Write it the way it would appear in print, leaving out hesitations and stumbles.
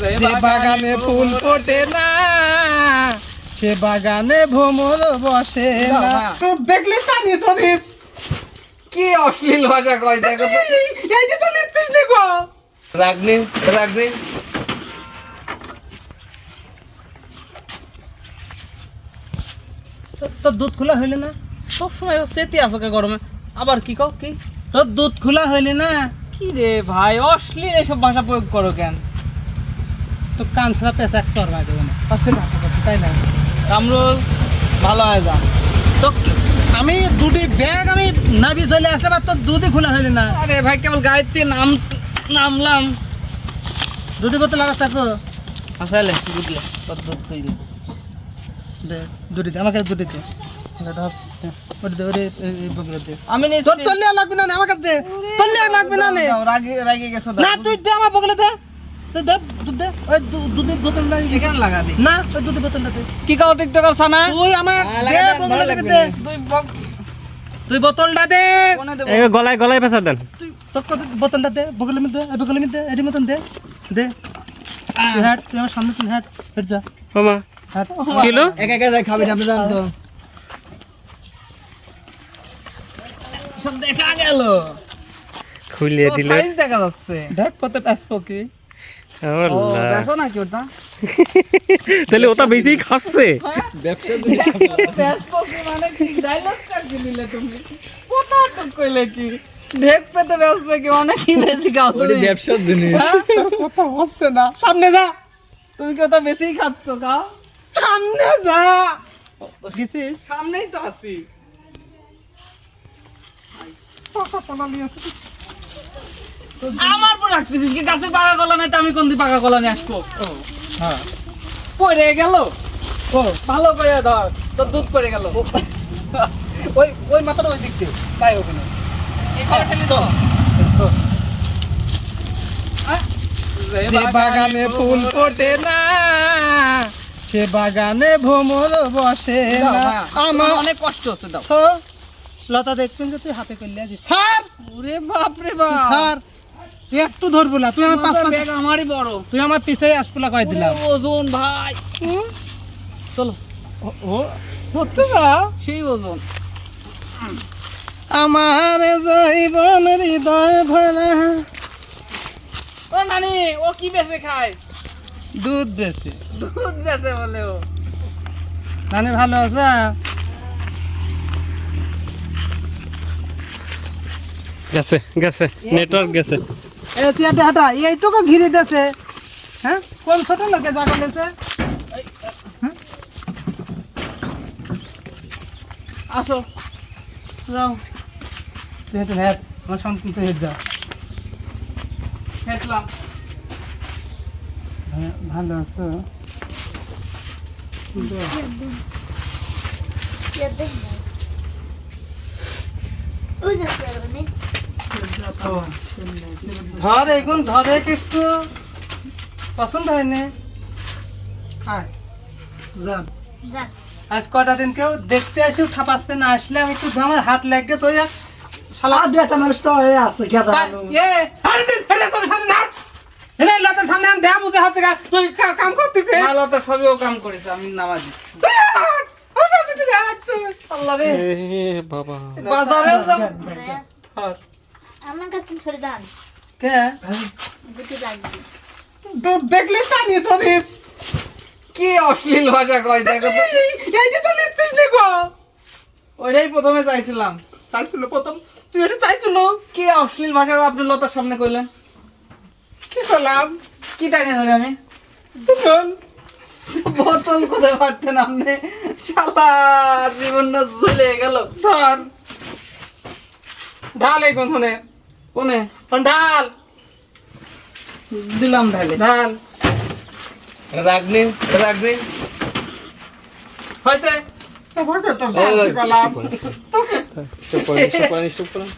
যে বাগানে ফুল ফোটে না সে বাগানে ভ্রমর বসে না। দেখলে টানি তোদের কি অশ্লীল ভাষা কয় দেখো তো। এই যে তো লিখছিস নি গো। রাগনি রাগনি তোর দুধ খোলা হইলে না? সব সময় সেটি আসো কে গরমে আবার কি কও কি তোর দুধ খোলা হইলে না? কি রে ভাই অশ্লীল এসব ভাষা প্রয়োগ করো কেন? তো কান ছাড়া পেঁচা এক চর বাজে না অশ্লীল ভাষা করছি তাই না? কামরুল ভালো হয়ে যা। তো আমি দুটি ব্যাগ আমি নাবি চলে আসলাম আর তোর দুধই খোলা হইলে না। আরে ভাই কেবল গাড়িতে নামলাম। দুধি বোতল লাগা থাকো আসলে বুঝলে তোর দুধ তুই দে। দে দুটি দে আমাকে দুটি দে ওটা দে ওরে এই বগলে দে। আমি নি তোর তল্লে লাগবে না আমার কাছে দে তল্লে লাগবে না নে রাগে রাগে গেছো না তুই দে আমার বগলে দে তুই দে দুধ দে ওই দুধের বোতলটা এখানে লাগা দি না ওই দুধের বোতলটা দে কি কাও টিকটকার সানা তুই আমার দে বগলে দে তুই বোতলটা দে কোনে দেব এই গলায় গলায় পেঁচা দেন। তুই তোর কত বোতলটা দে বগলে মধ্যে এই বগলে মধ্যে এর মতন দে দে তুই হাট তুই আমার সামনে তুই হাট হেট যা মামা হাট কিলো একা একা যাই খাবে আপনি জান তো সব দেখা গেল খুলিয়ে দিলে সাইজ দেখা যাচ্ছে দেখ কত আসবো কি ও আল্লাহ বেসো নাকি ওটা তাহলে ওটা বেশি খাচ্ছে। ব্যবসা বেসো কি মানে কি ডায়লগ কাট দিলে তুমি কোথা টক কইলে কি ঢেক পেতে বেসবে কি মানে কি বেশি খাও তুমি ব্যবসা জিনিস তোর কথা হচ্ছে না সামনে যা তুমি কি ওটা বেশি খাচ্ছ খাও সামনে যা গেছিস সামনেই তো আছি আমার পর রাখতেছিস কি গাছে পাকা কলা নাই তো আমি কোন দিন পাকা কলা নিয়ে আসবো হ্যাঁ পড়ে গেল ও ভালো করে ধর তোর দুধ পড়ে গেল ওই ওই মাথাটা ওই দিক দিয়ে তাই হবে না এখানে ফেলি তো যে বাগানে ফুল ফোটে না সে বাগানে ভ্রমর বসে না আমার অনেক কষ্ট হচ্ছে দাও তো লতা দেখবেন যে তুই হাতে করলে আছিস স্যার ওরে বাপ রে বাপ স্যার তুই একটু ধরবো না তুই আমার পাঁচ পাঁচ ব্যাগ আমারই বড় তুই আমার পিছে আসপুলা কয় দিলাম ওজন ভাই চলো ও ধরতে যা সেই ওজন আমার জীবন হৃদয় ভরা ও নানি ও কি বেঁচে খায় দুধ বেশি দুধ বেঁচে বলে ও নানি ভালো আছে গেছে গেছে নেটওয়ার্ক গেছে। এ চেয়ারটা হাঁটা এইটুকু ঘিরে দিয়েছে হ্যাঁ কোন ছোট লোকে যা করেছে আসো যাও তুই হেঁটে হ্যাঁ আমার সামনে তুই হেঁটে যা খেটলাম হ্যাঁ, ভালো আছো ধর এখন ধরে একটু পছন্দ হয়নি আয় যান আজ কটা দিন কেউ দেখতে আসেও ঠাপাচ্ছে না আসলে আমি একটু আমার হাত লেগে তো শালা একটা মানুষ তো হয়ে আছে সামনে লতার সামনে দেয়া বুঝে হাতে তুই কাম করতেছে ভালো তো সবইও কাম করেছে আমি নামাজ দিচ্ছি আল্লাহ রে এ বাবা বাজারেও যাও আমার কাছে সরে যান কে দুটো লাগবে দুধ দেখলে টানি তোদের কি অশ্লীল ভাষা কয় দেখো তো এই যে তো লিখছিস নি গো ওইটাই প্রথমে চাইছিলাম চাইছিল প্রথম তুই এটা চাইছিল কি অশ্লীল ভাষা আপনি লতার সামনে কইলেন কি করলাম কি টাইনে ধরে আমি বল বোতল কোথায় পারতেন আপনি শালা জীবনটা চলে গেল ধর ঢাল এই কোনে কোনে ঢাল দিলাম ঢালে ঢাল রাগনি রাগনি হয়েছে তো ভয় তো গলাম স্টপ করেন স্টপ করেন স্টপ করেন।